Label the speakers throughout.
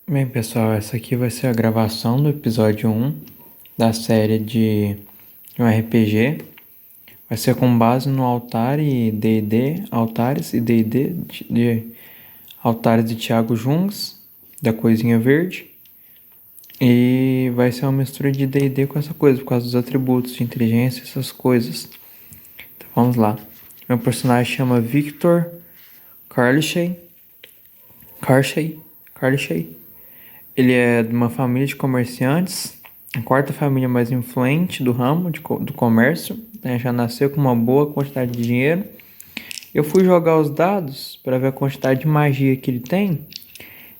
Speaker 1: Bem, pessoal, essa aqui vai ser a gravação do episódio 1 da série de um RPG. Vai ser com base no Altar e D&D, Altares e D&D de Altares de Thiago Jungs, da Coisinha Verde. E vai ser uma mistura de D&D com essa coisa, por causa dos atributos de inteligência, essas coisas. Então vamos lá. Meu personagem chama Victor Carlishay. Carlishay. Ele é de uma família de comerciantes, a quarta família mais influente do ramo do comércio, né? Já nasceu com uma boa quantidade de dinheiro. Eu fui jogar os dados para ver a quantidade de magia que ele tem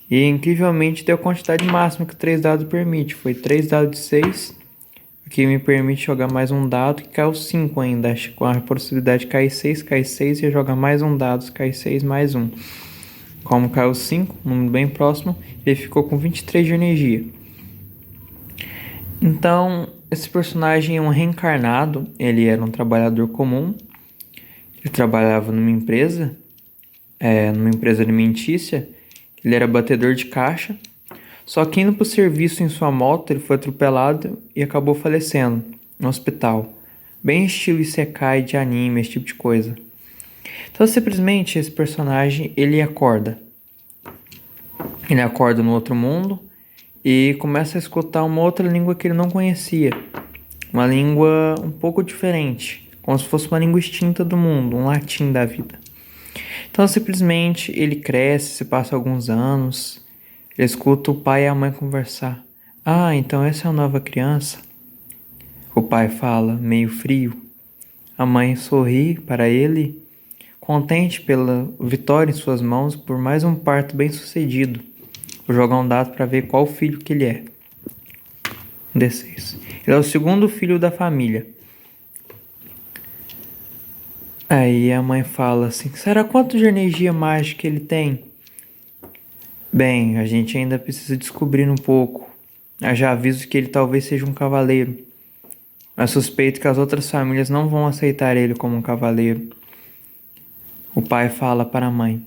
Speaker 1: e incrivelmente deu a quantidade máxima que 3 dados permite. Foi 3 dados de 6, o que me permite jogar mais um dado que caiu 5 ainda, com a possibilidade de cair 6 e eu jogar mais um dado, cai 6 mais um. Como caiu 5, um número bem próximo, ele ficou com 23 de energia. Então, esse personagem é um reencarnado. Ele era um trabalhador comum. Ele trabalhava numa empresa alimentícia. Ele era batedor de caixa. Só que indo para o serviço em sua moto, ele foi atropelado e acabou falecendo no hospital. Bem estilo Isekai de anime, esse tipo de coisa. Então, simplesmente, esse personagem, ele acorda. Ele acorda no outro mundo e começa a escutar uma outra língua que ele não conhecia. Uma língua um pouco diferente, como se fosse uma língua extinta do mundo, um latim da vida. Então, simplesmente, ele cresce, se passa alguns anos, ele escuta o pai e a mãe conversar. Ah, então essa é a nova criança? O pai fala, meio frio. A mãe sorri para ele, contente pela vitória em suas mãos por mais um parto bem-sucedido. Vou jogar um dado para ver qual filho que ele é. Um D6. Ele é o segundo filho da família. Aí a mãe fala assim, será quanto de energia mágica ele tem? Bem, a gente ainda precisa descobrir um pouco. Eu já aviso que ele talvez seja um cavaleiro. Mas suspeito que as outras famílias não vão aceitar ele como um cavaleiro. O pai fala para a mãe.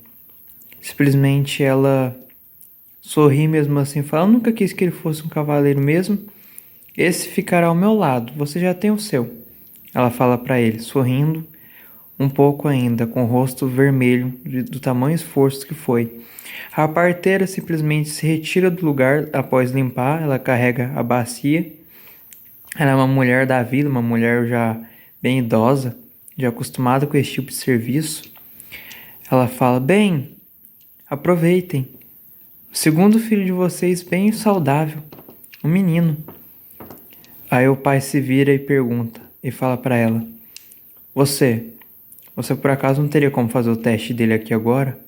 Speaker 1: Simplesmente ela sorri mesmo assim, fala, eu nunca quis que ele fosse um cavaleiro mesmo. Esse ficará ao meu lado, você já tem o seu. Ela fala para ele, sorrindo, um pouco ainda, com o rosto vermelho do tamanho esforço que foi. A parteira simplesmente se retira do lugar após limpar, ela carrega a bacia. Ela é uma mulher da vila, uma mulher já bem idosa, já acostumada com esse tipo de serviço. Ela fala, bem, aproveitem. O segundo filho de vocês bem saudável, um menino. Aí o pai se vira e pergunta, e fala para ela, Você por acaso não teria como fazer o teste dele aqui agora?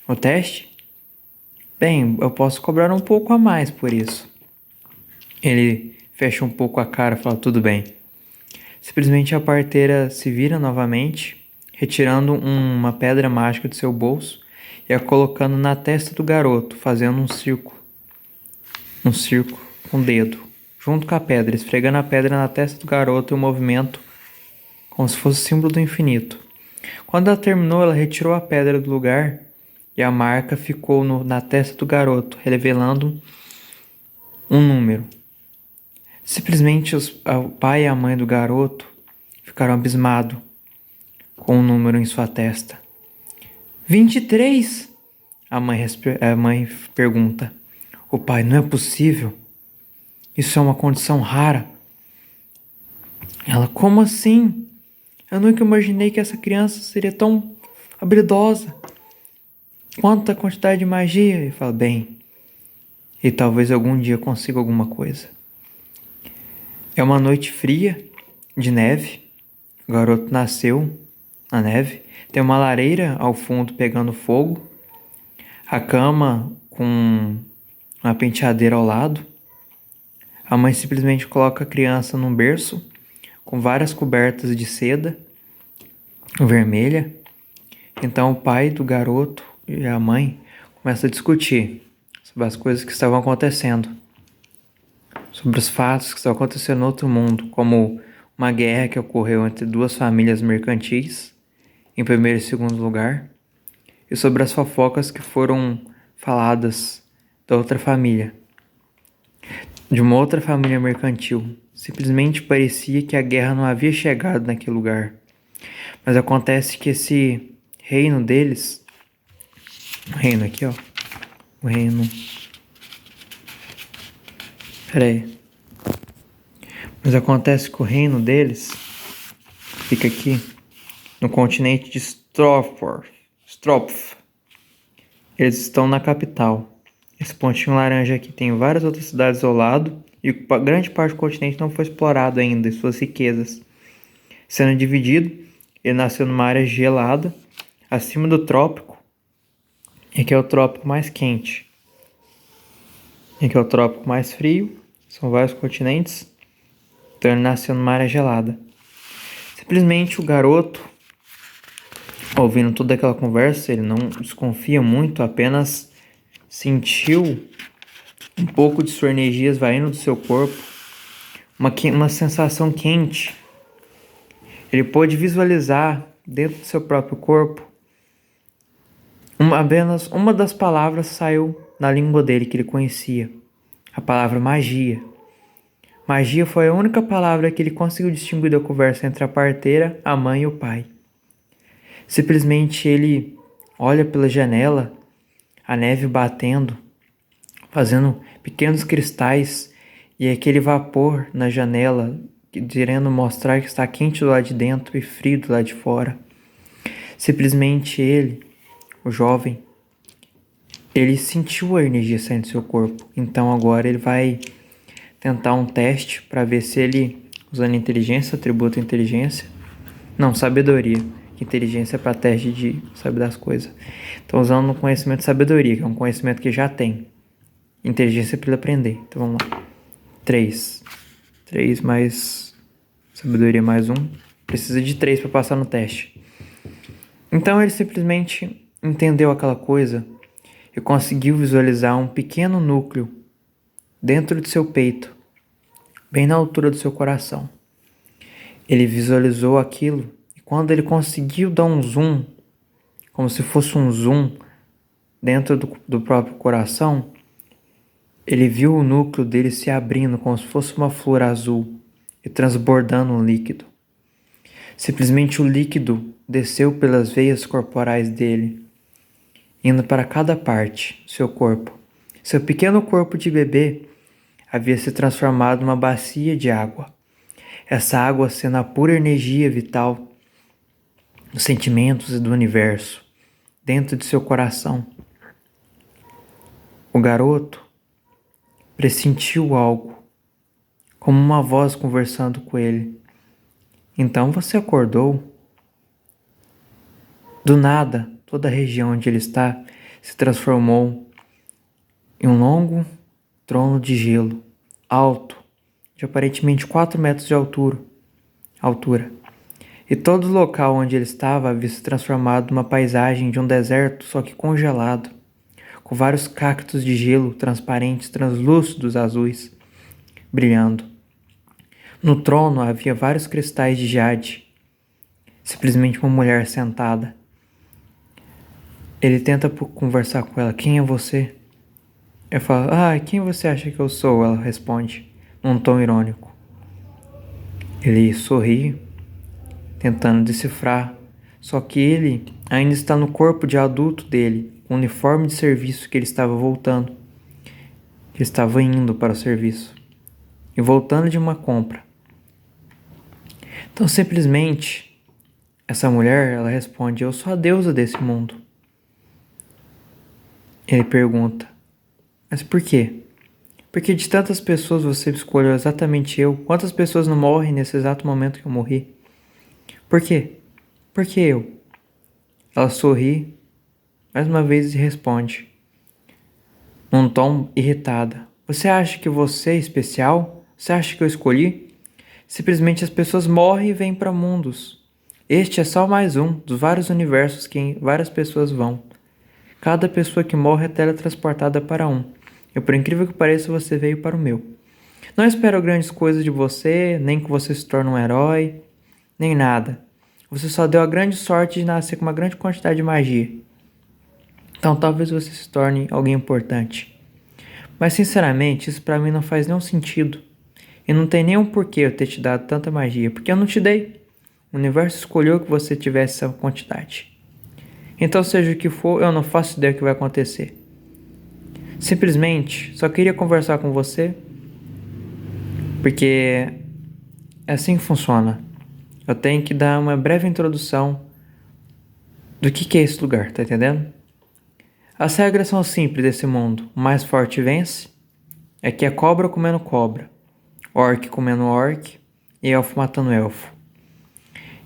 Speaker 1: O teste? Bem, eu posso cobrar um pouco a mais por isso. Ele fecha um pouco a cara e fala, tudo bem. Simplesmente a parteira se vira novamente, retirando uma pedra mágica do seu bolso e a colocando na testa do garoto, fazendo um círculo. Um círculo com o dedo, junto com a pedra, esfregando a pedra na testa do garoto em um movimento como se fosse o símbolo do infinito. Quando ela terminou, ela retirou a pedra do lugar e a marca ficou na testa do garoto, revelando um número. Simplesmente o pai e a mãe do garoto ficaram abismados com o número em sua testa. 23? A mãe pergunta. O pai, não é possível. Isso é uma condição rara. Ela, como assim? Eu nunca imaginei que essa criança seria tão habilidosa. Quanta quantidade de magia? Ele fala, bem, e talvez algum dia consiga alguma coisa. É uma noite fria, de neve. O garoto nasceu na neve. Tem uma lareira ao fundo pegando fogo. A cama com uma penteadeira ao lado. A mãe simplesmente coloca a criança num berço com várias cobertas de seda vermelha. Então o pai do garoto e a mãe começam a discutir sobre as coisas que estavam acontecendo, sobre os fatos que estavam acontecendo no outro mundo, como uma guerra que ocorreu entre duas famílias mercantis, em primeiro e segundo lugar, e sobre as fofocas que foram faladas da outra família, de uma outra família mercantil. Simplesmente parecia que a guerra não havia chegado naquele lugar. Mas acontece que esse reino deles, o reino aqui, ó, o reino, pera aí. Mas acontece que o reino deles fica aqui no continente de Stropfor. Eles estão na capital. Esse pontinho laranja aqui tem várias outras cidades ao lado e grande parte do continente não foi explorado ainda e suas riquezas. Sendo dividido, ele nasceu numa área gelada, acima do trópico, e que é o trópico mais quente. E que é o trópico mais frio, são vários continentes, então ele nasceu numa área gelada. Simplesmente o garoto, ouvindo toda aquela conversa, ele não desconfia muito, apenas sentiu um pouco de sua energia esvaindo do seu corpo, uma sensação quente. Ele pôde visualizar dentro do seu próprio corpo, apenas uma das palavras saiu na língua dele que ele conhecia, a palavra magia. Magia foi a única palavra que ele conseguiu distinguir da conversa entre a parteira, a mãe e o pai. Simplesmente ele olha pela janela, a neve batendo, fazendo pequenos cristais e aquele vapor na janela, querendo mostrar que está quente do lado de dentro e frio do lado de fora. Simplesmente ele, o jovem, ele sentiu a energia saindo do seu corpo. Então agora ele vai tentar um teste para ver se ele, usando inteligência, atributo inteligência, não, sabedoria. Inteligência é para teste de saber das coisas. Então usando o conhecimento de sabedoria, que é um conhecimento que já tem. Inteligência é para ele aprender. Então vamos lá. 3 mais sabedoria mais 1. Precisa de 3 para passar no teste. Então ele simplesmente entendeu aquela coisa e conseguiu visualizar um pequeno núcleo dentro do seu peito, bem na altura do seu coração. Ele visualizou aquilo e quando ele conseguiu dar um zoom, como se fosse um zoom dentro do próprio coração, ele viu o núcleo dele se abrindo como se fosse uma flor azul e transbordando um líquido. Simplesmente o líquido desceu pelas veias corporais dele, indo para cada parte do seu corpo. Seu pequeno corpo de bebê havia se transformado numa bacia de água. Essa água sendo a pura energia vital dos sentimentos e do universo, dentro de seu coração. O garoto pressentiu algo, como uma voz conversando com ele. Então você acordou. Do nada, toda a região onde ele está se transformou em um longo trono de gelo, alto, de aparentemente 4 metros de altura. E todo o local onde ele estava havia se transformado numa paisagem de um deserto, só que congelado, com vários cactos de gelo transparentes, translúcidos, azuis, brilhando. No trono havia vários cristais de jade, simplesmente uma mulher sentada. Ele tenta conversar com ela. Quem é você? Eu falo, quem você acha que eu sou? Ela responde, num tom irônico. Ele sorri, tentando decifrar, só que ele ainda está no corpo de adulto dele, com o uniforme de serviço que ele estava voltando. Ele estava indo para o serviço e voltando de uma compra. Então simplesmente, essa mulher, ela responde, eu sou a deusa desse mundo. Ele pergunta, mas por quê? Porque de tantas pessoas você escolheu exatamente eu. Quantas pessoas não morrem nesse exato momento que eu morri? Por quê? Por que eu? Ela sorri, mais uma vez e responde, num tom irritada. Você acha que você é especial? Você acha que eu escolhi? Simplesmente as pessoas morrem e vêm para mundos. Este é só mais um dos vários universos que várias pessoas vão. Cada pessoa que morre é teletransportada para um. E por incrível que pareça, você veio para o meu. Não espero grandes coisas de você, nem que você se torne um herói, nem nada. Você só deu a grande sorte de nascer com uma grande quantidade de magia. Então talvez você se torne alguém importante. Mas sinceramente, isso pra mim não faz nenhum sentido. E não tem nenhum porquê eu ter te dado tanta magia, porque eu não te dei. O universo escolheu que você tivesse essa quantidade. Então, seja o que for, eu não faço ideia do que vai acontecer. Simplesmente, só queria conversar com você, porque é assim que funciona. Eu tenho que dar uma breve introdução do que é esse lugar, tá entendendo? As regras são simples desse mundo. O mais forte vence. Aqui é cobra comendo cobra, orc comendo orc e elfo matando elfo.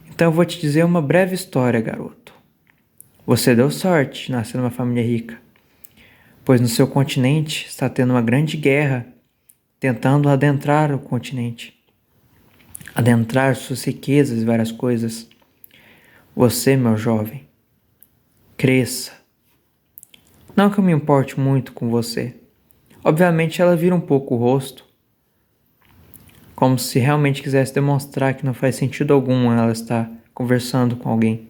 Speaker 1: Então eu vou te dizer uma breve história, garoto. Você deu sorte de nascer numa família rica, pois no seu continente está tendo uma grande guerra tentando adentrar o continente, adentrar suas riquezas e várias coisas. Você, meu jovem, cresça. Não que eu me importe muito com você. Obviamente ela vira um pouco o rosto, como se realmente quisesse demonstrar que não faz sentido algum ela estar conversando com alguém.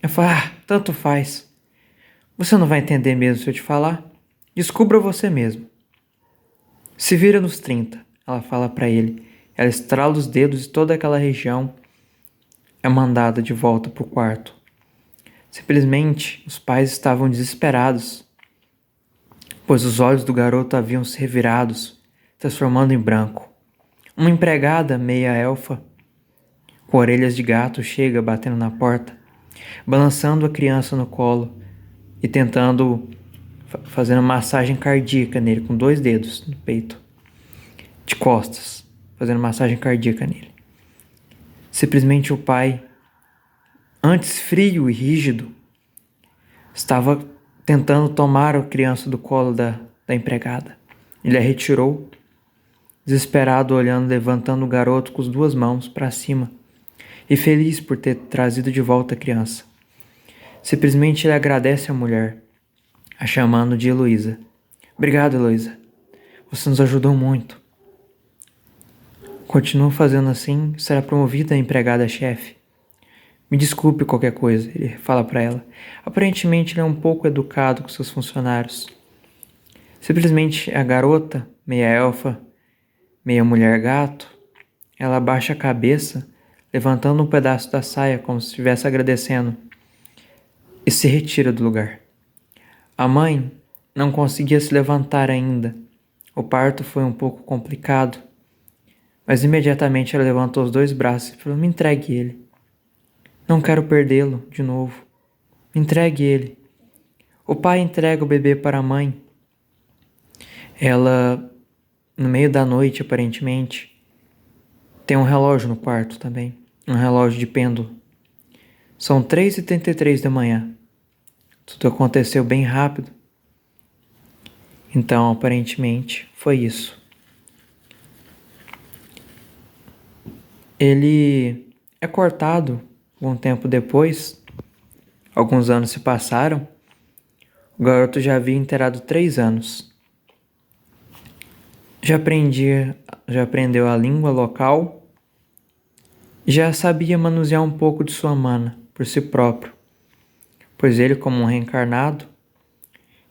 Speaker 1: Eu falo, tanto faz. Você não vai entender mesmo se eu te falar? Descubra você mesmo. Se vira nos 30, ela fala pra ele. Ela estrala os dedos e toda aquela região é mandada de volta pro quarto. Simplesmente, os pais estavam desesperados, pois os olhos do garoto haviam se revirados, transformando em branco. Uma empregada, meia elfa, com orelhas de gato, chega batendo na porta, balançando a criança no colo e tentando fazendo massagem cardíaca nele com 2 dedos no peito, de costas, fazendo massagem cardíaca nele. Simplesmente o pai, antes frio e rígido, estava tentando tomar a criança do colo da empregada. Ele a retirou, desesperado, olhando, levantando o garoto com as 2 mãos para cima e feliz por ter trazido de volta a criança. Simplesmente ele agradece a mulher, a chamando de Heloísa. Obrigado, Heloísa. Você nos ajudou muito. Continua fazendo assim, será promovida a empregada-chefe. Me desculpe qualquer coisa, ele fala para ela. Aparentemente ele é um pouco educado com seus funcionários. Simplesmente a garota, meia elfa, meia mulher gato, ela abaixa a cabeça, levantando um pedaço da saia como se estivesse agradecendo, e se retira do lugar. A mãe não conseguia se levantar ainda. O parto foi um pouco complicado, mas imediatamente ela levantou os 2 braços e falou: me entregue ele. Não quero perdê-lo de novo. Me entregue ele. O pai entrega o bebê para a mãe. Ela, no meio da noite, aparentemente, tem um relógio no quarto também. Um relógio de pêndulo. São 3h33 da manhã. Tudo aconteceu bem rápido. Então, aparentemente, foi isso. Ele é cortado um tempo depois. Alguns anos se passaram. O garoto já havia inteirado 3 anos. Já aprendeu a língua local. Já sabia manusear um pouco de sua mana por si próprio, pois ele, como um reencarnado,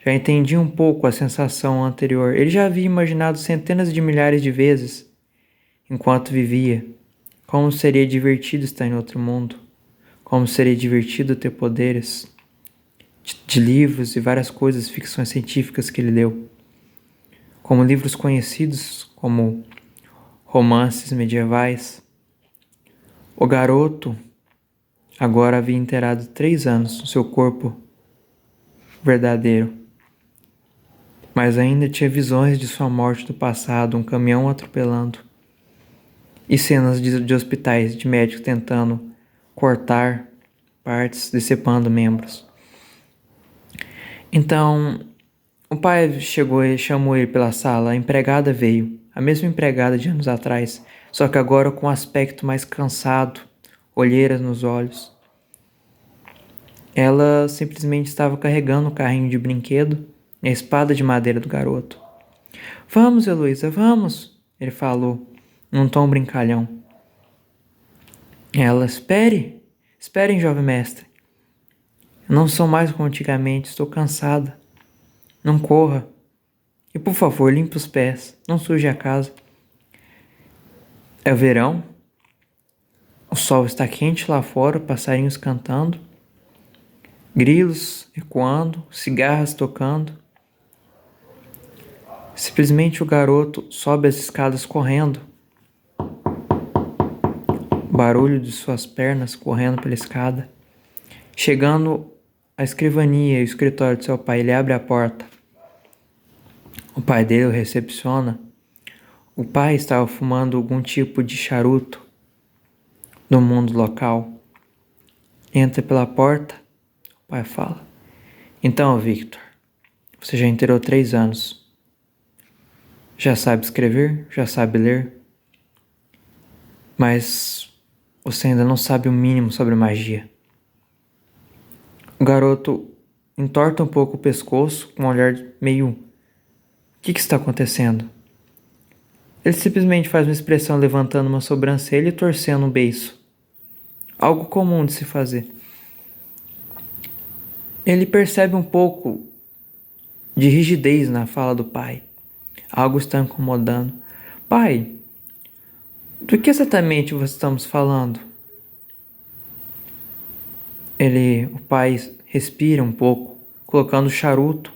Speaker 1: já entendia um pouco a sensação anterior. Ele já havia imaginado centenas de milhares de vezes, enquanto vivia, como seria divertido estar em outro mundo, como seria divertido ter poderes, de livros e várias coisas, ficções científicas que ele leu, como livros conhecidos, como romances medievais. O garoto agora havia inteirado 3 anos no seu corpo verdadeiro, mas ainda tinha visões de sua morte do passado, um caminhão atropelando, e cenas de hospitais, de médicos tentando cortar partes, decepando membros. Então, o pai chegou e chamou ele pela sala. A empregada veio, a mesma empregada de anos atrás, só que agora com um aspecto mais cansado, olheiras nos olhos. Ela simplesmente estava carregando o carrinho de brinquedo e a espada de madeira do garoto. Vamos, Heloísa, vamos, ele falou, num tom brincalhão. Ela, esperem, jovem mestre. Eu não sou mais como antigamente, estou cansada. Não corra. E por favor, limpe os pés, não suje a casa. É verão, o sol está quente lá fora, passarinhos cantando, grilos ecoando, cigarras tocando. Simplesmente o garoto sobe as escadas correndo. O barulho de suas pernas correndo pela escada. Chegando à escrivania e o escritório de seu pai, ele abre a porta. O pai dele o recepciona. O pai estava fumando algum tipo de charuto no mundo local. Entra pela porta. O pai fala: Então, Victor, você já inteirou 3 anos. Já sabe escrever, já sabe ler, mas você ainda não sabe o mínimo sobre magia. O garoto entorta um pouco o pescoço com um olhar meio: O que está acontecendo? Ele simplesmente faz uma expressão levantando uma sobrancelha e torcendo um beiço. Algo comum de se fazer. Ele percebe um pouco de rigidez na fala do pai. Algo está incomodando. Pai, do que exatamente estamos falando? O pai respira um pouco, colocando o charuto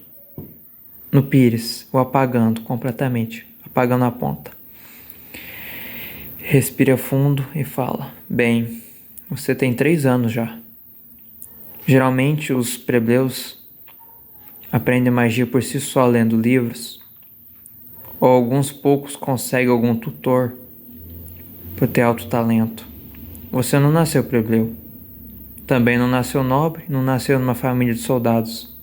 Speaker 1: no pires, o apagando completamente, apagando a ponta. Respira fundo e fala: Bem, você tem 3 anos já. Geralmente os plebeus aprendem magia por si só lendo livros, ou alguns poucos conseguem algum tutor por ter alto talento. Você não nasceu plebeu. Também não nasceu nobre, não nasceu numa família de soldados.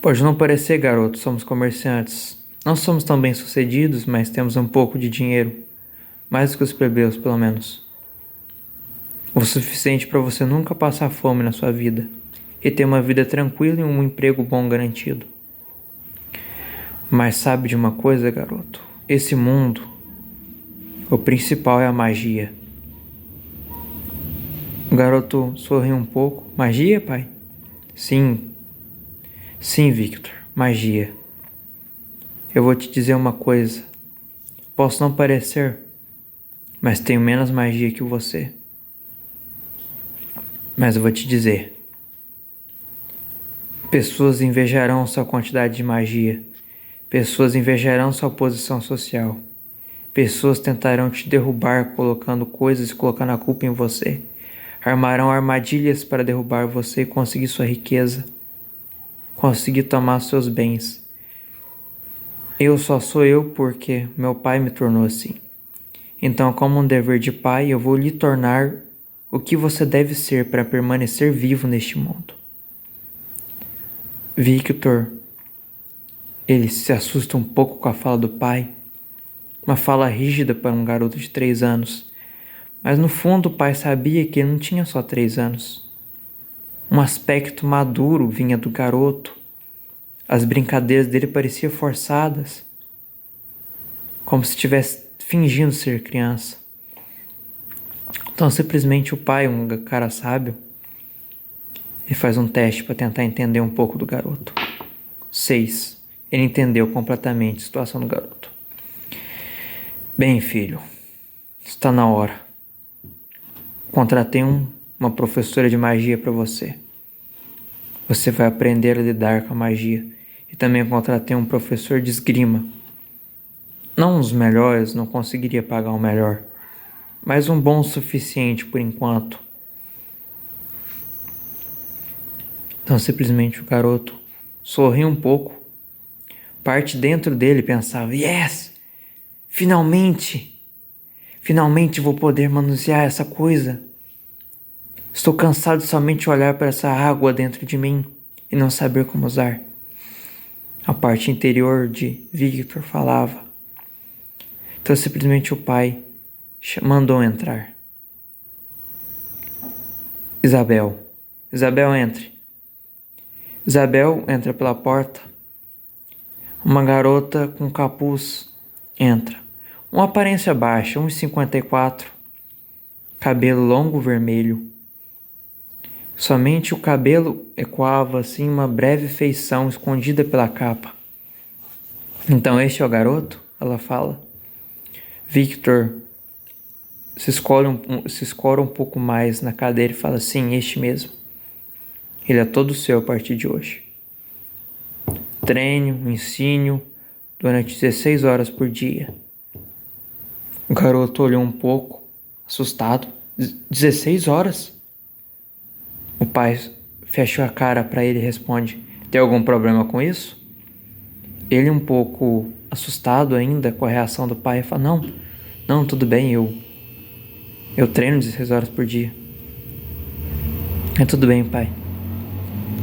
Speaker 1: Pode não parecer, garoto, somos comerciantes. Não somos tão bem-sucedidos, mas temos um pouco de dinheiro. Mais do que os plebeus, pelo menos. O suficiente para você nunca passar fome na sua vida e ter uma vida tranquila e um emprego bom garantido. Mas sabe de uma coisa, garoto? Esse mundo, o principal é a magia. O garoto sorriu um pouco. Magia, pai? Sim. Sim, Victor. Magia. Eu vou te dizer uma coisa. Posso não parecer, mas tenho menos magia que você. Mas eu vou te dizer. Pessoas invejarão sua quantidade de magia. Pessoas invejarão sua posição social. Pessoas tentarão te derrubar colocando coisas e colocando a culpa em você. Armarão armadilhas para derrubar você e conseguir sua riqueza. Conseguir tomar seus bens. Eu só sou eu porque meu pai me tornou assim. Então, como um dever de pai, eu vou lhe tornar o que você deve ser para permanecer vivo neste mundo. Victor, ele se assusta um pouco com a fala do pai. Uma fala rígida para um garoto de 3 anos. Mas no fundo o pai sabia que ele não tinha só 3 anos. Um aspecto maduro vinha do garoto. As brincadeiras dele pareciam forçadas, como se estivesse fingindo ser criança. Então simplesmente o pai, um cara sábio, ele faz um teste para tentar entender um pouco do garoto. 6. Ele entendeu completamente a situação do garoto. Bem, filho, está na hora. Contratei uma professora de magia para você. Você vai aprender a lidar com a magia. E também contratei um professor de esgrima. Não os melhores, não conseguiria pagar o melhor, mas um bom o suficiente por enquanto. Então simplesmente o garoto sorriu um pouco. Parte dentro dele pensava: Yes! Finalmente! Finalmente vou poder manusear essa coisa. Estou cansado de somente olhar para essa água dentro de mim e não saber como usar. A parte interior de Victor falava. Então simplesmente o pai mandou entrar. Isabel, entre. Isabel entra pela porta. Uma garota com capuz entra. Uma aparência baixa, 1,54. Cabelo longo vermelho. Somente o cabelo ecoava assim uma breve feição escondida pela capa. Então este é o garoto? Ela fala. Victor se escora um pouco mais na cadeira e fala, sim, este mesmo. Ele é todo seu a partir de hoje. Treino, ensino, durante 16 horas por dia. O garoto olhou um pouco, assustado. 16 horas? O pai fechou a cara para ele e responde, tem algum problema com isso? Ele um pouco assustado ainda com a reação do pai, fala, não, tudo bem, eu treino 16 horas por dia. É tudo bem, pai.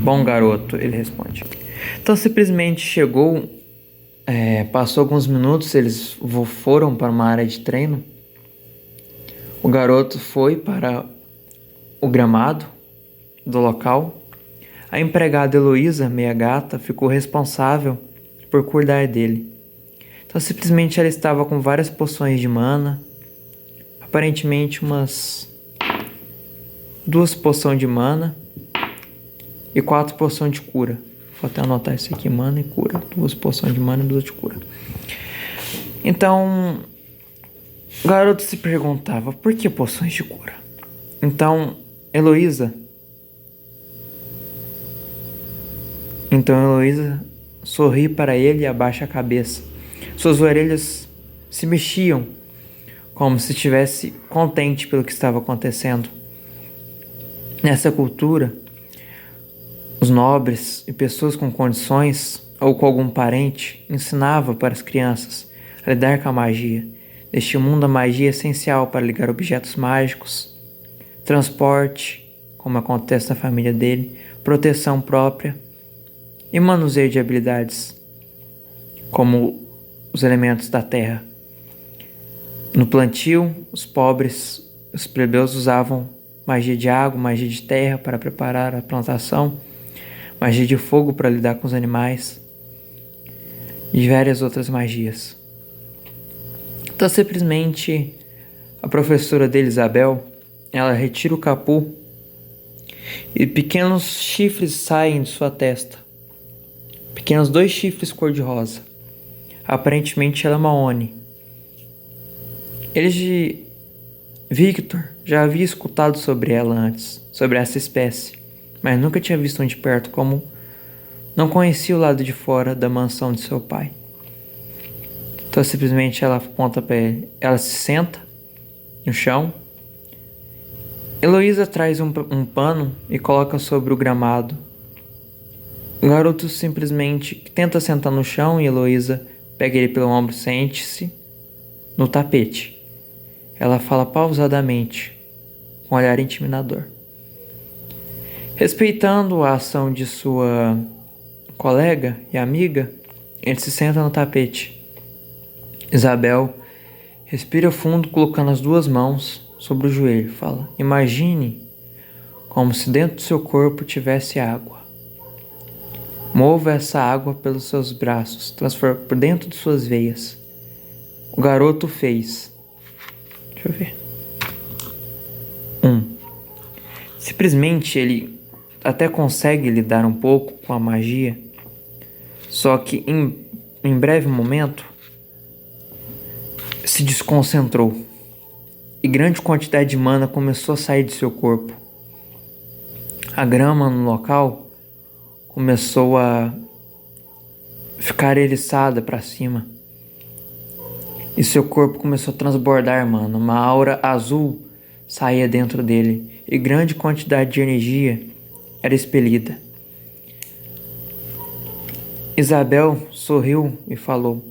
Speaker 1: Bom, garoto, ele responde. Então simplesmente chegou, passou alguns minutos, eles foram para uma área de treino. O garoto foi para o gramado do local. A empregada Heloísa, meia gata, ficou responsável por cuidar dele. Então simplesmente ela estava com várias poções de mana, aparentemente umas 2 poções de mana e 4 poções de cura. Vou até anotar isso aqui, mana e cura. 2 poções de mana e 2 de cura. Então, o garoto se perguntava, por que poções de cura? Então, Heloísa sorri para ele e abaixa a cabeça. Suas orelhas se mexiam, como se estivesse contente pelo que estava acontecendo. Nessa cultura, os nobres e pessoas com condições ou com algum parente ensinavam para as crianças a lidar com a magia. Neste mundo, a magia é essencial para ligar objetos mágicos, transporte, como acontece na família dele, proteção própria e manuseio de habilidades, como os elementos da terra. No plantio, os pobres, os plebeus usavam magia de água, magia de terra para preparar a plantação, magia de fogo para lidar com os animais e várias outras magias. Então simplesmente a professora dele, Isabel, ela retira o capu e pequenos chifres saem de sua testa. Pequenos 2 chifres cor-de-rosa. Aparentemente ela é uma Oni. Victor já havia escutado sobre ela antes, sobre essa espécie, mas nunca tinha visto um de perto, como não conhecia o lado de fora da mansão de seu pai. Então simplesmente ela aponta para ele, ela se senta no chão. Heloísa traz um pano e coloca sobre o gramado. O garoto simplesmente tenta sentar no chão e Heloísa pega ele pelo ombro, sente-se no tapete. Ela fala pausadamente, com um olhar intimidador. Respeitando a ação de sua colega e amiga, ele se senta no tapete. Isabel respira fundo, colocando as 2 mãos sobre o joelho. Fala, imagine como se dentro do seu corpo tivesse água. Mova essa água pelos seus braços, transforma por dentro de suas veias. O garoto fez. Deixa eu ver. 1. Simplesmente ele até consegue lidar um pouco com a magia, só que em breve momento se desconcentrou e grande quantidade de mana começou a sair de seu corpo. A grama no local começou a ficar eriçada para cima e seu corpo começou a transbordar, mano. Uma aura azul saía dentro dele e grande quantidade de energia era expelida. Isabel sorriu e falou,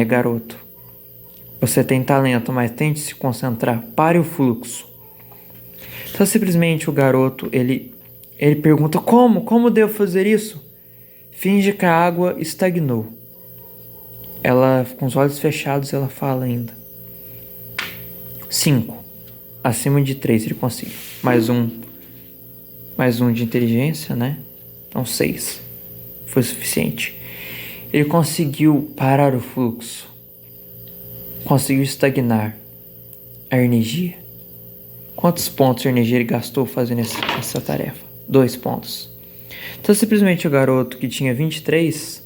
Speaker 1: garoto, você tem talento, mas tente se concentrar, pare o fluxo. Então simplesmente o garoto, ele pergunta, como devo fazer isso? Finge que a água estagnou. Ela, com os olhos fechados, ela fala ainda. 5. Acima de 3 ele conseguiu. Mais um de inteligência, né? Então 6. Foi suficiente. Ele conseguiu parar o fluxo. Conseguiu estagnar a energia. Quantos pontos de energia ele gastou fazendo essa tarefa? 2 pontos. Então simplesmente o garoto que tinha 23...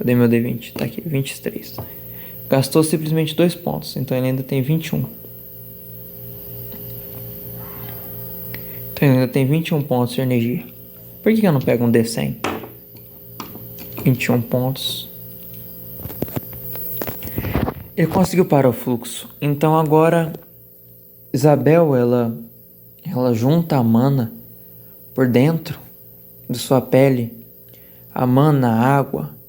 Speaker 1: Cadê meu D20? Tá aqui, 23. Gastou simplesmente 2 pontos, então ele ainda tem 21. Então ele ainda tem 21 pontos de energia. Por que eu não pego um D100? 21 pontos. Ele conseguiu parar o fluxo. Então agora Isabel, ela junta a mana por dentro de sua pele. A mana, a água,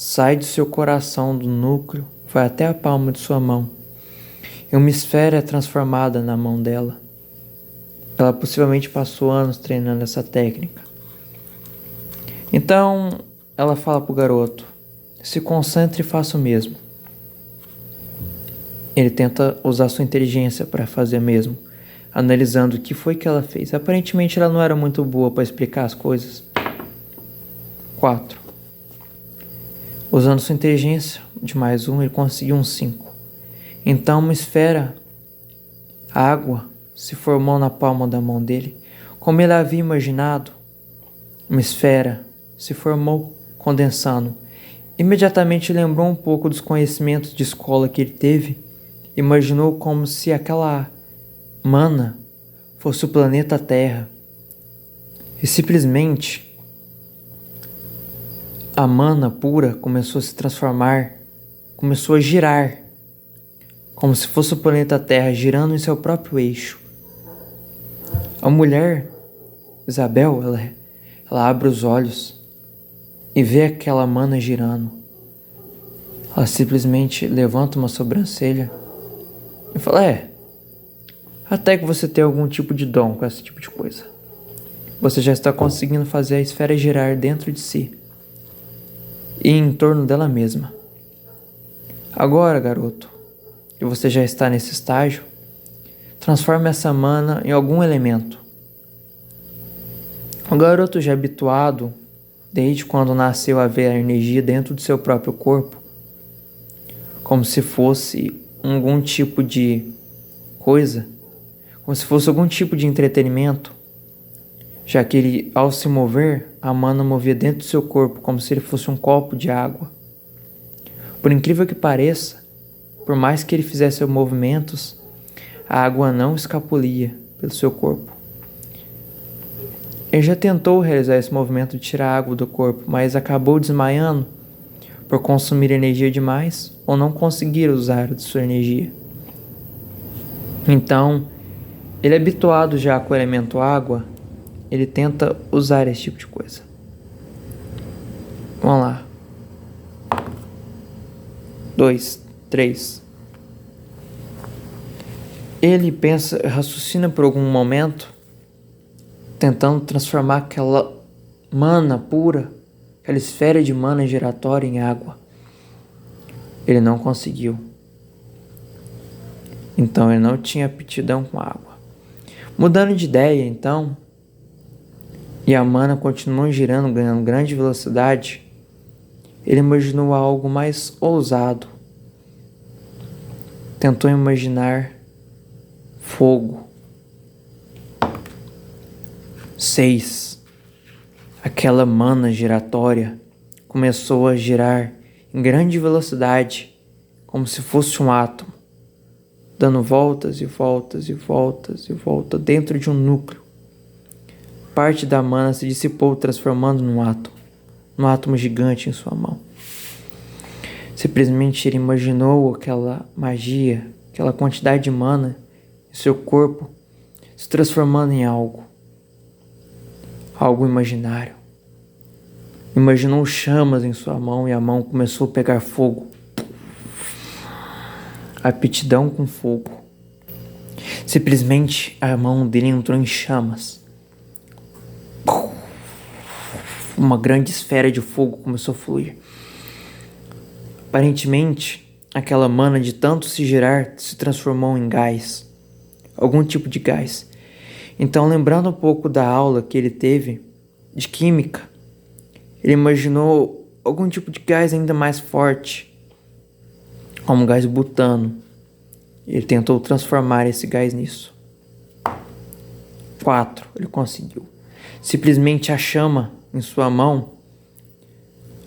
Speaker 1: sai do seu coração, do núcleo, vai até a palma de sua mão. E uma esfera é transformada na mão dela. Ela possivelmente passou anos treinando essa técnica. Então, ela fala pro garoto: se concentre e faça o mesmo. Ele tenta usar sua inteligência para fazer o mesmo, analisando o que foi que ela fez. Aparentemente, ela não era muito boa para explicar as coisas. 4. Usando sua inteligência de mais 1, ele conseguiu um 5. Então, uma esfera, água, se formou na palma da mão dele. Como ele havia imaginado, uma esfera se formou, condensando. Imediatamente lembrou um pouco dos conhecimentos de escola que ele teve. Imaginou como se aquela mana fosse o planeta Terra. E simplesmente a mana pura começou a se transformar, começou a girar, como se fosse o planeta Terra girando em seu próprio eixo. A mulher, Isabel, ela abre os olhos e vê aquela mana girando. Ela simplesmente levanta uma sobrancelha e fala: até que você tem algum tipo de dom com esse tipo de coisa. Você já está conseguindo fazer a esfera girar dentro de si e em torno dela mesma. Agora, garoto, que você já está nesse estágio, transforme essa mana em algum elemento. O garoto, já habituado desde quando nasceu a ver a energia dentro do seu próprio corpo, como se fosse algum tipo de coisa, como se fosse algum tipo de entretenimento, já que ele, ao se mover, a mana movia dentro do seu corpo como se ele fosse um copo de água. Por incrível que pareça, por mais que ele fizesse movimentos, a água não escapulia pelo seu corpo. Ele já tentou realizar esse movimento de tirar a água do corpo, mas acabou desmaiando por consumir energia demais ou não conseguir usar de sua energia. Então, ele é habituado já com o elemento água, ele tenta usar esse tipo de coisa. Vamos lá. 2, 3. Ele pensa, raciocina por algum momento, tentando transformar aquela mana pura, aquela esfera de mana giratória em água. Ele não conseguiu. Então ele não tinha aptidão com água. Mudando de ideia, então, e a mana continuou girando, ganhando grande velocidade, ele imaginou algo mais ousado. Tentou imaginar fogo. 6. Aquela mana giratória começou a girar em grande velocidade, como se fosse um átomo, dando voltas e voltas e voltas e voltas dentro de um núcleo. Parte da mana se dissipou, transformando num átomo gigante em sua mão. Simplesmente ele imaginou aquela magia, aquela quantidade de mana em seu corpo se transformando em algo imaginário. Imaginou chamas em sua mão e a mão começou a pegar fogo. Aptidão com fogo. Simplesmente a mão dele entrou em chamas. Uma grande esfera de fogo começou a fluir. Aparentemente, aquela mana, de tanto se girar, se transformou em gás. Algum tipo de gás. Então, lembrando um pouco da aula que ele teve de química, ele imaginou algum tipo de gás ainda mais forte, como gás butano. Ele tentou transformar esse gás nisso. 4. Ele conseguiu. Simplesmente a chama em sua mão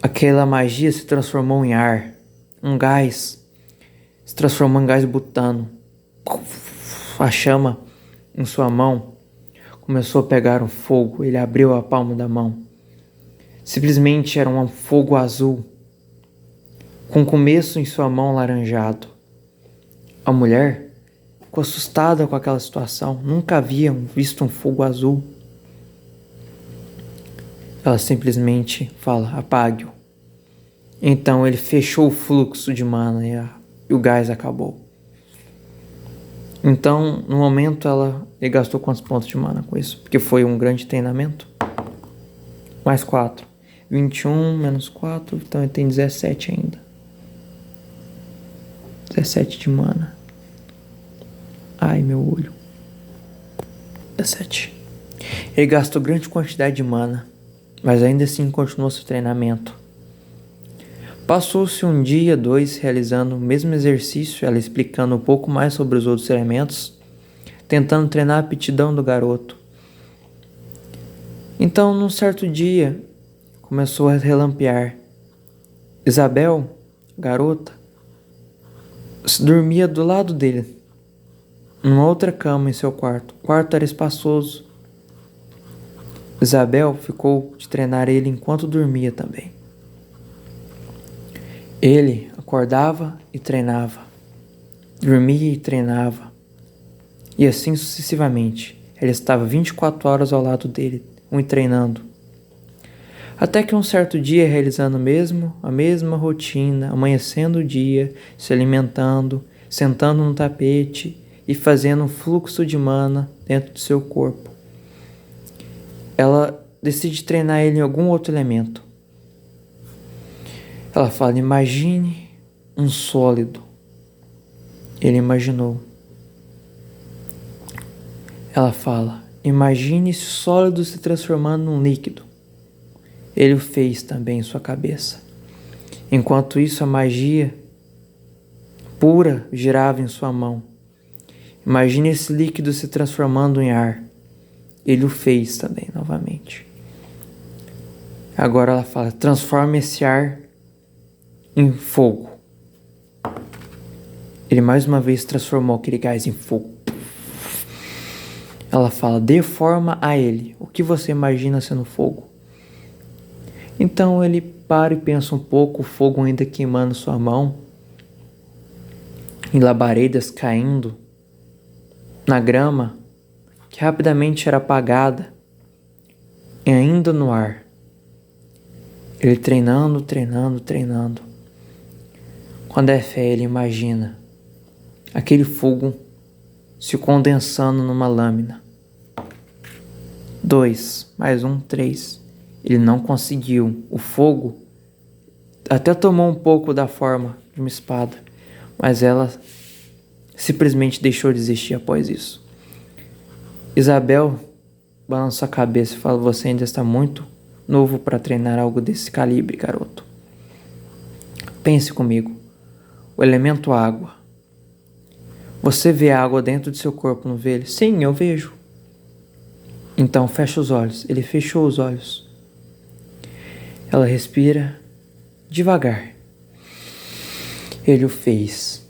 Speaker 1: Aquela magia se transformou em ar, um gás, se transformou em gás butano. A chama em sua mão começou a pegar um fogo. Ele abriu a palma da mão. Simplesmente era um fogo azul, com começo em sua mão laranjado. A mulher ficou assustada com aquela situação. Nunca havia visto um fogo azul. Ela simplesmente fala: apague-o. Então ele fechou o fluxo de mana e o gás acabou. Então, no momento, ele gastou quantos pontos de mana com isso? Porque foi um grande treinamento. Mais 4. 21 menos 4, então ele tem 17 ainda. 17 de mana. Ai, meu olho. 17. Ele gastou grande quantidade de mana, mas ainda assim continuou seu treinamento. Passou-se um dia, 2, realizando o mesmo exercício, ela explicando um pouco mais sobre os outros elementos, tentando treinar a aptidão do garoto. Então, num certo dia, começou a relampear. Isabel, garota, dormia do lado dele, numa outra cama em seu quarto. O quarto era espaçoso. Isabel ficou de treinar ele enquanto dormia também. Ele acordava e treinava, dormia e treinava, e assim sucessivamente. Ele estava 24 horas ao lado dele, treinando. Até que um certo dia, realizando a mesma rotina, amanhecendo o dia, se alimentando, sentando no tapete e fazendo um fluxo de mana dentro do seu corpo, ela decide treinar ele em algum outro elemento. Ela fala: imagine um sólido. Ele imaginou. Ela fala: imagine esse sólido se transformando num líquido. Ele o fez também em sua cabeça. Enquanto isso, a magia pura girava em sua mão. Imagine esse líquido se transformando em ar. Ele o fez também novamente. Agora ela fala: transforme esse ar em fogo. Ele mais uma vez transformou aquele gás em fogo. Ela fala: dê forma a ele. O que você imagina sendo fogo? Então ele para e pensa um pouco, o fogo ainda queimando sua mão, em labaredas caindo na grama, que rapidamente era apagada, e ainda no ar. Ele treinando. Quando é fé, ele imagina aquele fogo se condensando numa lâmina. 2 mais 1, 3. Ele não conseguiu. O fogo até tomou um pouco da forma de uma espada, mas ela simplesmente deixou de existir após isso. Isabel balança a cabeça e fala: você ainda está muito novo para treinar algo desse calibre, garoto. Pense comigo. O elemento água. Você vê a água dentro de seu corpo, não vê ele? Sim, eu vejo. Então fecha os olhos. Ele fechou os olhos. Ela respira devagar. Ele o fez.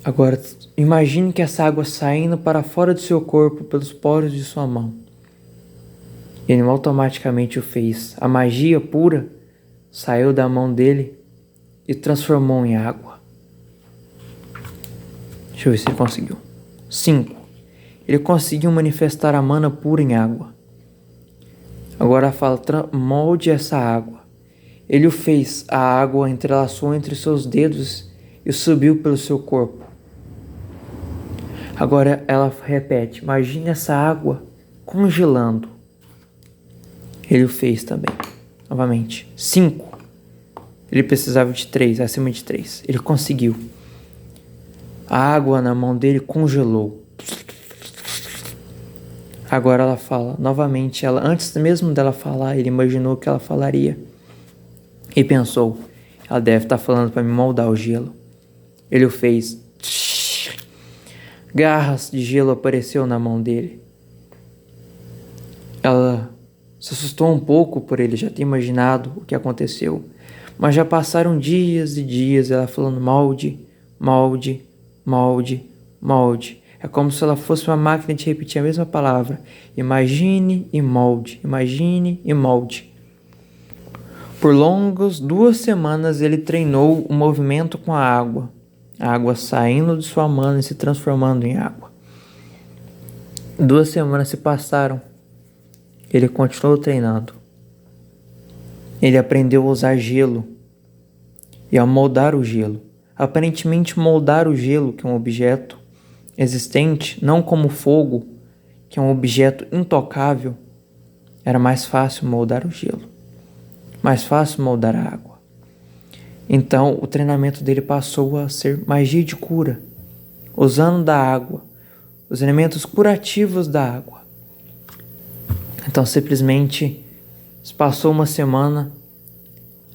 Speaker 1: Agora imagine que essa água saindo para fora do seu corpo pelos poros de sua mão. Ele automaticamente o fez. A magia pura saiu da mão dele e transformou em água. Deixa eu ver se ele conseguiu. 5. Ele conseguiu manifestar a mana pura em água. Agora fala: molde essa água. Ele o fez. A água entrelaçou entre seus dedos e subiu pelo seu corpo. Agora ela repete: imagine essa água congelando. Ele o fez também. Novamente. 5. Ele precisava de 3, acima de 3. Ele conseguiu. A água na mão dele congelou. Agora ela fala novamente. Antes mesmo dela falar, ele imaginou que ela falaria. E pensou: ela deve estar falando para me moldar o gelo. Ele o fez. Garras de gelo apareceu na mão dele. Ela se assustou um pouco por ele já ter imaginado o que aconteceu. Mas já passaram dias e dias ela falando molde, molde, molde, molde. É como se ela fosse uma máquina de repetir a mesma palavra. Imagine e molde, imagine e molde. Por longas 2 semanas ele treinou o movimento com a água saindo de sua mão e se transformando em água. 2 semanas se passaram. Ele continuou treinando. Ele aprendeu a usar gelo e a moldar o gelo. Aparentemente moldar o gelo, que é um objeto existente, não como fogo, que é um objeto intocável, era mais fácil moldar o gelo, mais fácil moldar a água. Então o treinamento dele passou a ser magia de cura, usando da água, os elementos curativos da água. Então simplesmente se passou 1 semana,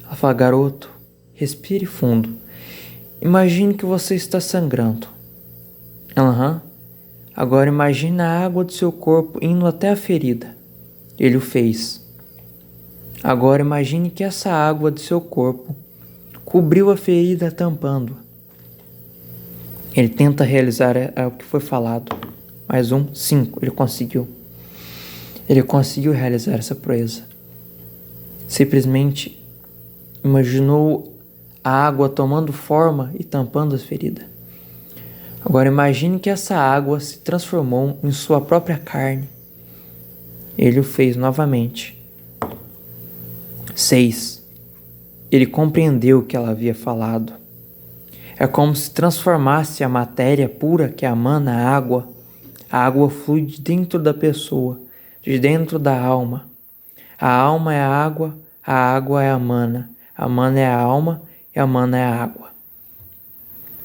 Speaker 1: ela fala: garoto, respire fundo. Imagine que você está sangrando. Agora imagine a água do seu corpo indo até a ferida. Ele o fez. Agora imagine que essa água do seu corpo cobriu a ferida, tampando. Ele tenta realizar o que foi falado. Mais 5. Ele conseguiu. Ele conseguiu realizar essa proeza. Simplesmente imaginou a água tomando forma e tampando a ferida. Agora imagine que essa água se transformou em sua própria carne. Ele o fez novamente. 6. Ele compreendeu o que ela havia falado. É como se transformasse a matéria pura que emana a água. A água flui de dentro da pessoa, de dentro da alma. A alma é a água é a mana é a alma e a mana é a água.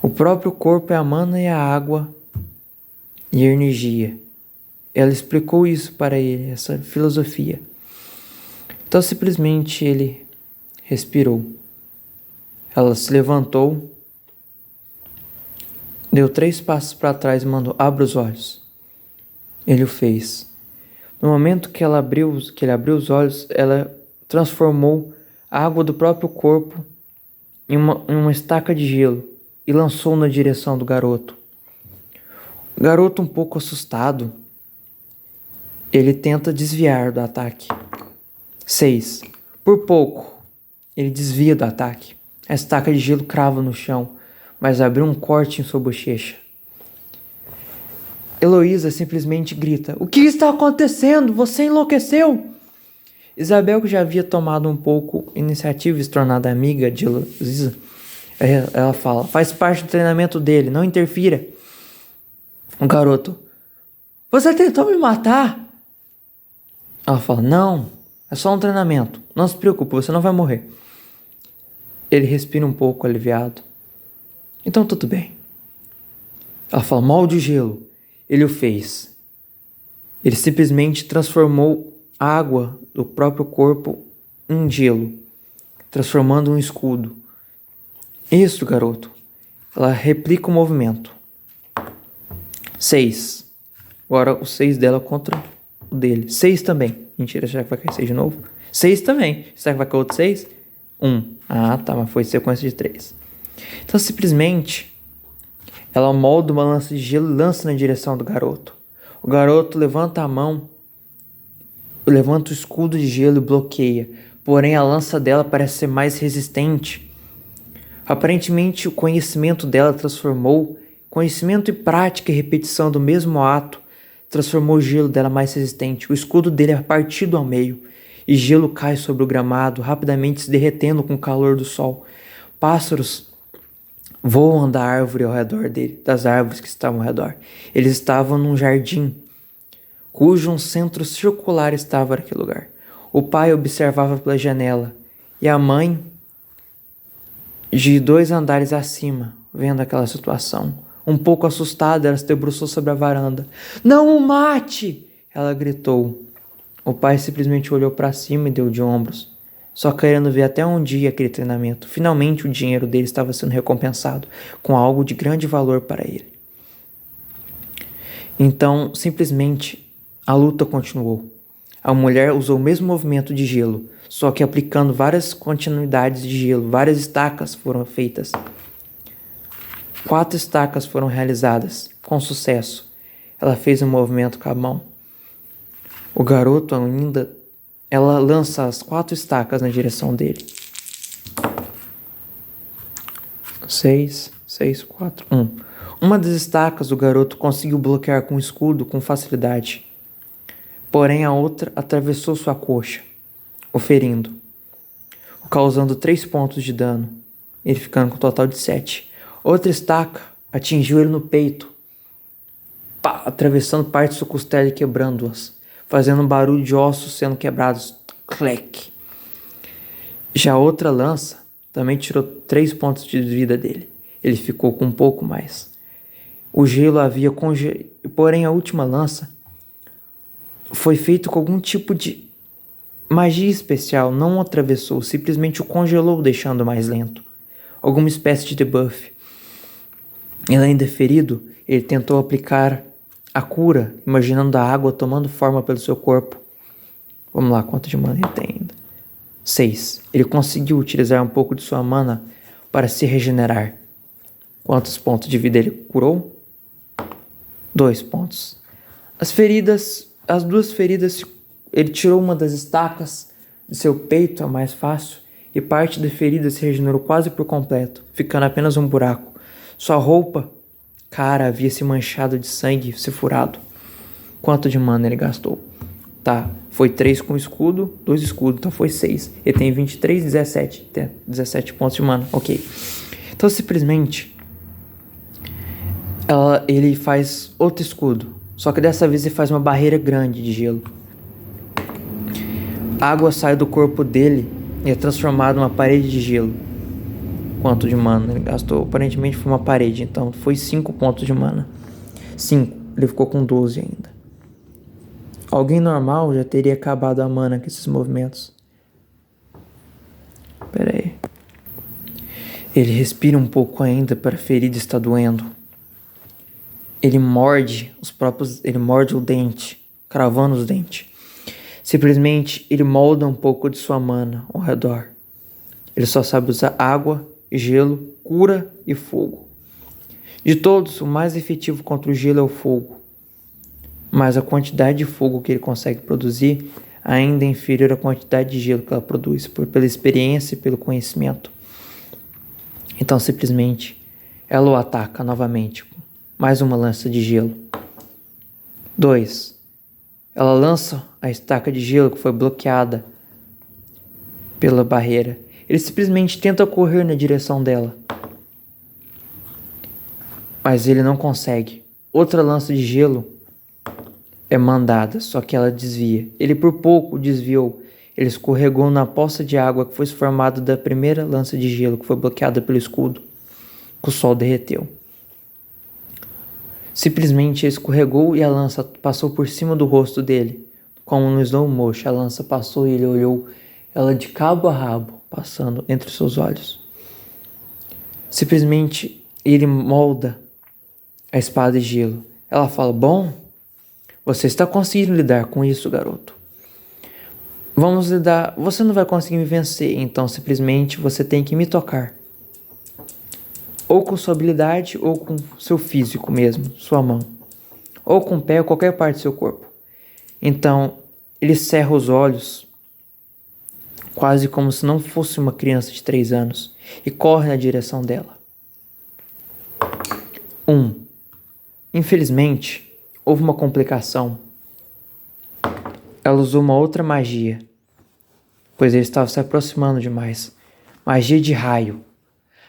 Speaker 1: O próprio corpo é a mana e a água e a energia. Ela explicou isso para ele, essa filosofia. Então simplesmente ele respirou. Ela se levantou, deu 3 passos para trás e mandou: abra os olhos. Ele o fez. No momento que ele abriu os olhos, ela transformou a água do próprio corpo em uma estaca de gelo e lançou na direção do garoto. O garoto, um pouco assustado, ele tenta desviar do ataque. 6. Por pouco, ele desvia do ataque. A estaca de gelo crava no chão, mas abriu um corte em sua bochecha. Heloísa simplesmente grita: o que está acontecendo? Você enlouqueceu? Isabel, que já havia tomado um pouco iniciativa e se tornado amiga de Heloísa, ela fala: faz parte do treinamento dele, não interfira. O garoto: você tentou me matar? Ela fala: não, é só um treinamento, não se preocupe, você não vai morrer. Ele respira um pouco aliviado. Então tudo bem. Ela fala: molde o gelo. Ele o fez. Ele simplesmente transformou a água do próprio corpo em gelo, transformando um escudo. Isso, garoto. Ela replica o movimento. 6. Agora o 6 dela contra o dele. 6 também. Mentira, será que vai cair 6 de novo? 6 também. Será que vai cair outro 6? 1. Ah, tá, mas foi sequência de 3. Então, simplesmente, ela molda uma lança de gelo e lança na direção do garoto. O garoto levanta a mão, levanta o escudo de gelo e bloqueia. Porém, a lança dela parece ser mais resistente. Aparentemente, o conhecimento dela transformou, conhecimento e prática e repetição do mesmo ato, transformou o gelo dela mais resistente. O escudo dele é partido ao meio, e gelo cai sobre o gramado, rapidamente se derretendo com o calor do sol. Pássaros voam da árvore ao redor dele, das árvores que estavam ao redor. Eles estavam num jardim, cujo um centro circular estava naquele lugar. O pai observava pela janela, e a mãe, de 2 andares acima, vendo aquela situação. Um pouco assustada, ela se debruçou sobre a varanda. Não o mate! Ela gritou. O pai simplesmente olhou para cima e deu de ombros, só querendo ver até onde ia aquele treinamento. Finalmente o dinheiro dele estava sendo recompensado com algo de grande valor para ele. Então, simplesmente, a luta continuou. A mulher usou o mesmo movimento de gelo, só que aplicando várias continuidades de gelo. Várias estacas foram feitas. 4 estacas foram realizadas com sucesso. Ela fez um movimento com a mão. O garoto ainda... Ela lança as 4 estacas na direção dele. 6, 4, 1. Uma das estacas o garoto conseguiu bloquear com o escudo com facilidade. Porém, a outra atravessou sua coxa, o ferindo, causando 3 pontos de dano, ele ficando com um total de 7. Outra estaca atingiu ele no peito, atravessando parte de sua costela e quebrando-as, fazendo um barulho de ossos sendo quebrados. Clec. Já outra lança também tirou 3 pontos de vida dele. Ele ficou com um pouco mais. O gelo havia congelado, porém a última lança foi feito com algum tipo de magia especial, não o atravessou, simplesmente o congelou, deixando mais lento. Alguma espécie de debuff. Ele ainda ferido, ele tentou aplicar a cura, imaginando a água tomando forma pelo seu corpo. Vamos lá, quanto de mana ele tem ainda? 6. Ele conseguiu utilizar um pouco de sua mana para se regenerar. Quantos pontos de vida ele curou? 2 pontos. As 2 feridas, ele tirou uma das estacas de seu peito, a mais fácil, e parte da ferida se regenerou quase por completo, ficando apenas um buraco. Sua roupa, cara, havia se manchado de sangue, se furado. Quanto de mana ele gastou? Tá, foi 3 com escudo, 2 escudos, então foi 6. Ele tem 23, 17, tem 17 pontos de mana, ok. Então simplesmente, ele faz outro escudo. Só que dessa vez ele faz uma barreira grande de gelo. A água sai do corpo dele e é transformada numa parede de gelo. Quanto de mana ele gastou? Aparentemente foi uma parede, então foi 5 pontos de mana. 5, ele ficou com 12 ainda. Alguém normal já teria acabado a mana com esses movimentos. Pera aí. Ele respira um pouco ainda para a ferida estar doendo. Ele morde o dente, cravando os dentes. Simplesmente ele molda um pouco de sua mana ao redor. Ele só sabe usar água, gelo, cura e fogo. De todos, o mais efetivo contra o gelo é o fogo. Mas a quantidade de fogo que ele consegue produzir ainda é inferior à quantidade de gelo que ela produz, pela experiência e pelo conhecimento. Então simplesmente ela o ataca novamente. Mais uma lança de gelo. 2. Ela lança a estaca de gelo que foi bloqueada pela barreira. Ele simplesmente tenta correr na direção dela. Mas ele não consegue. Outra lança de gelo é mandada, só que ela desvia. Ele por pouco desviou. Ele escorregou na poça de água que foi formada da primeira lança de gelo que foi bloqueada pelo escudo, que o sol derreteu. Simplesmente escorregou e a lança passou por cima do rosto dele. Como no slow motion, a lança passou e ele olhou ela de cabo a rabo, passando entre seus olhos. Simplesmente ele molda a espada de gelo. Ela fala: bom, você está conseguindo lidar com isso, garoto. Vamos lidar. Você não vai conseguir me vencer, então simplesmente você tem que me tocar. Ou com sua habilidade, ou com seu físico mesmo, sua mão. Ou com o pé, ou qualquer parte do seu corpo. Então, ele cerra os olhos, quase como se não fosse uma criança de 3 anos, e corre na direção dela. 1. Infelizmente, houve uma complicação. Ela usou uma outra magia, pois ele estava se aproximando demais. Magia de raio.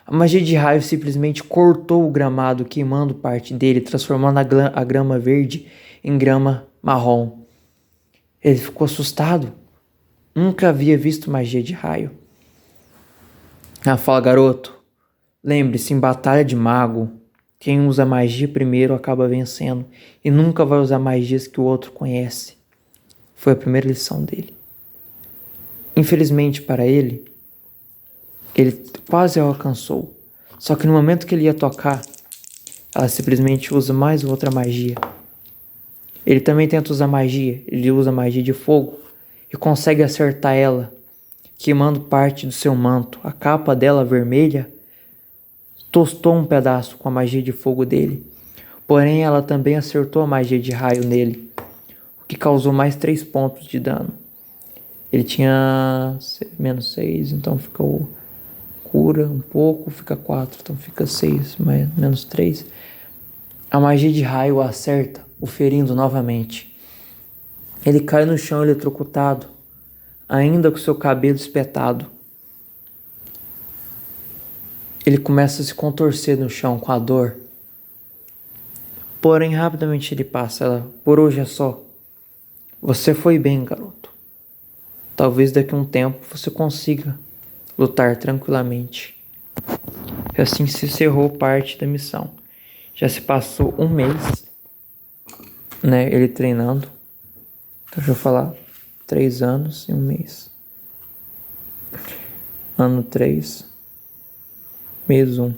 Speaker 1: A magia de raio simplesmente cortou o gramado, queimando parte dele, transformando a grama verde em grama marrom. Ele ficou assustado. Nunca havia visto magia de raio. Ela fala: garoto, lembre-se, em batalha de mago, quem usa magia primeiro acaba vencendo e nunca vai usar magias que o outro conhece. Foi a primeira lição dele. Infelizmente para ele quase a alcançou. Só que no momento que ele ia tocar, ela simplesmente usa mais outra magia. Ele também tenta usar magia. Ele usa magia de fogo e consegue acertar ela queimando parte do seu manto. A capa dela vermelha tostou um pedaço com a magia de fogo dele. Porém, ela também acertou a magia de raio nele, o que causou mais 3 pontos de dano. Ele tinha menos 6, então ficou cura um pouco, fica 4, então fica 6, menos 3. A magia de raio o acerta, o ferindo novamente. Ele cai no chão eletrocutado, ainda com seu cabelo espetado. Ele começa a se contorcer no chão com a dor. Porém, rapidamente ele passa. Ela, por hoje é só. Você foi bem, garoto. Talvez daqui a um tempo você consiga lutar tranquilamente. E assim se encerrou parte da missão. Já se passou um mês, né? Ele treinando. Então, deixa eu falar. 3 anos e 1 mês. Ano 3. Mês 1.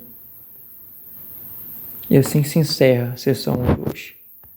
Speaker 1: E assim se encerra a sessão de hoje.